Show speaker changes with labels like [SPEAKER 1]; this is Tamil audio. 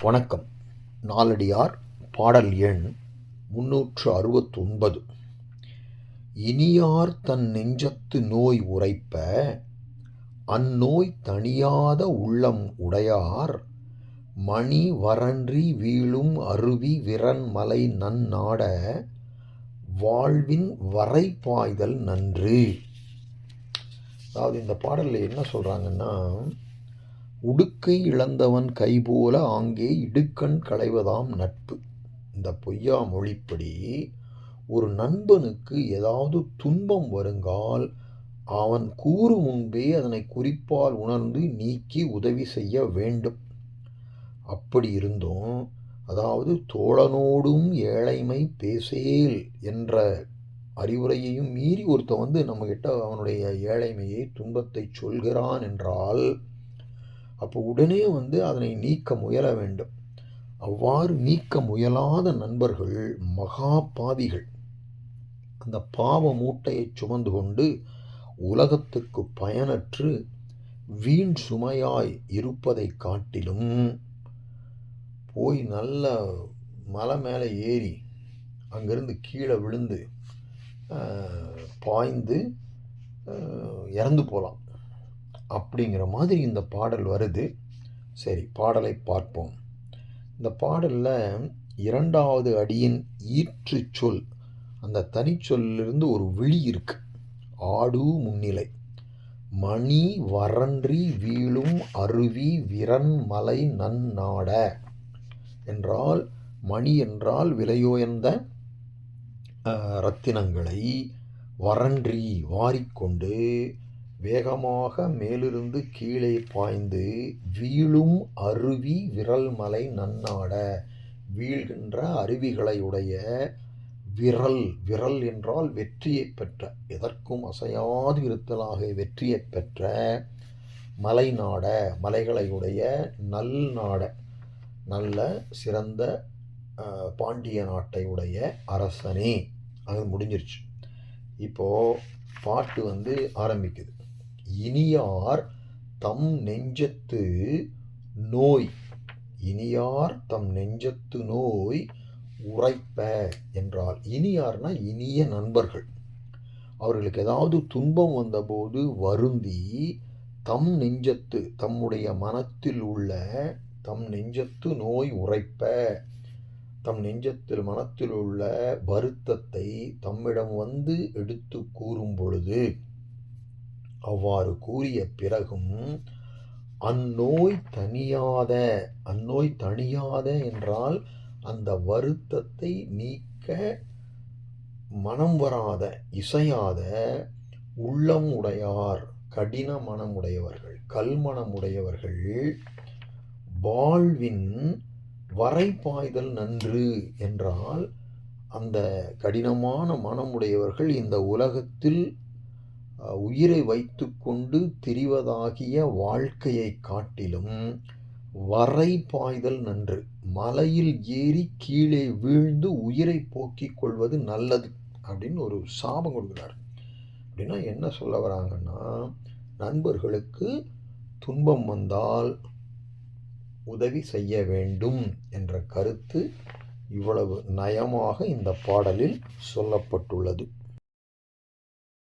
[SPEAKER 1] வணக்கம். நாலடியார் பாடல் எண் 369. இனியார் தன் நெஞ்சத்து நோய் உரைப்ப அந்நோய் தணியாத உள்ளம் உடையார் மணி வரன்றி வீழும் அருவி விரன்மலை நன்னாட வாழ்வின் வரை பாய்தல் நன்று. அதாவது இந்த பாடலில் என்ன சொல்கிறாங்கன்னா, உடுக்கை இழந்தவன் கைபோல ஆங்கே இடுக்கண் களைவதாம் நட்பு. இந்த பொய்யா மொழிப்படி ஒரு நண்பனுக்கு ஏதாவது துன்பம் வருங்கால் அவன் கூறும் முன்பே அதனை குறிப்பால் உணர்ந்து நீக்கி உதவி செய்ய வேண்டும். அப்படி இருந்தும், அதாவது தோழனோடும் ஏழைமை பேசேல் என்ற அறிவுரையையும் மீறி ஒருத்தன் நம்மகிட்ட அவனுடைய ஏழைமையை துன்பத்தை சொல்கிறான் என்றால் அப்போ உடனே அதனை நீக்க முயல வேண்டும். அவ்வாறு நீக்க முயலாத நண்பர்கள் மகா பாவிகள். அந்த பாவ மூட்டையை சுமந்து கொண்டு உலகத்துக்கு பயனற்று வீண் சுமையாய் இருப்பதை காட்டிலும் போய் நல்ல மலை மேலே ஏறி அங்கேருந்து கீழே விழுந்து பாய்ந்து இறந்து போகலாம் அப்படிங்கிற மாதிரி இந்த பாடல் வருது. சரி, பாடலை பார்ப்போம். இந்த பாடலில் இரண்டாவது அடியின் ஈற்று சொல், அந்த தனிச்சொல்லிருந்து ஒரு விழி இருக்கு. ஆடு முன்னிலை. மணி வரன்றி வீழும் அருவி விரன்மலை நன்னாட என்றால், மணி என்றால் விலையுயர்ந்த இரத்தினங்களை வரன்றி வாரிக்கொண்டு வேகமாக மேலிருந்து கீழே பாய்ந்து வீழும் அருவி விரல்மலை நன்னாட, வீழ்கின்ற அருவிகளை உடைய விரல், விரல் என்றால் வெற்றியை பெற்ற, எதற்கும் அசையாது இருத்தலாக வெற்றியை பெற்ற மலைநாட, மலைகளை உடைய நல் நாட, நல்ல சிறந்த பாண்டிய நாட்டை உடைய அரசனே. அது முடிஞ்சிருச்சு. இப்போது பாட்டு ஆரம்பிக்குது. இனியார் தம் நெஞ்சத்து நோய், இனியார் தம் நெஞ்சத்து நோய் உரைப்ப என்றால், இனியார்னா இனிய நண்பர்கள். அவர்களுக்கு ஏதாவது துன்பம் வந்தபோது வருந்தி தம் நெஞ்சத்து, தம்முடைய மனத்தில் உள்ள, தம் நெஞ்சத்து நோய் உரைப்ப, தம் நெஞ்சத்தில் மனத்தில் உள்ள வருத்தத்தை தம்மிடம் எடுத்து கூறும் பொழுது, அவ்வாறு கூறிய பிறகும் அந்நோய் தணியாத, அந்நோய் தணியாத என்றால் அந்த வருத்தத்தை நீக்க மனம் வராத, இசையாத உள்ளம் உடையார், கடின மனமுடையவர்கள், கல்மனமுடையவர்கள் வாழ்வின் வரை பாய்தல் நன்று என்றால், அந்த கடினமான மனமுடையவர்கள் இந்த உலகத்தில் உயிரை வைத்து கொண்டு திரிவதாகிய வாழ்க்கையை காட்டிலும் வரை பாய்தல் நன்று. மலையில் ஏறி கீழே வீழ்ந்து உயிரை போக்கிக் கொள்வது நல்லது அப்படின்னு ஒரு சாபம் கொடுக்குறார். அப்படின்னா என்ன சொல்ல வராங்கன்னா, நண்பர்களுக்கு துன்பம் வந்தால் உதவி செய்ய வேண்டும் என்ற கருத்து இவ்வளவு நயமாக இந்த பாடலில் சொல்லப்பட்டுள்ளது.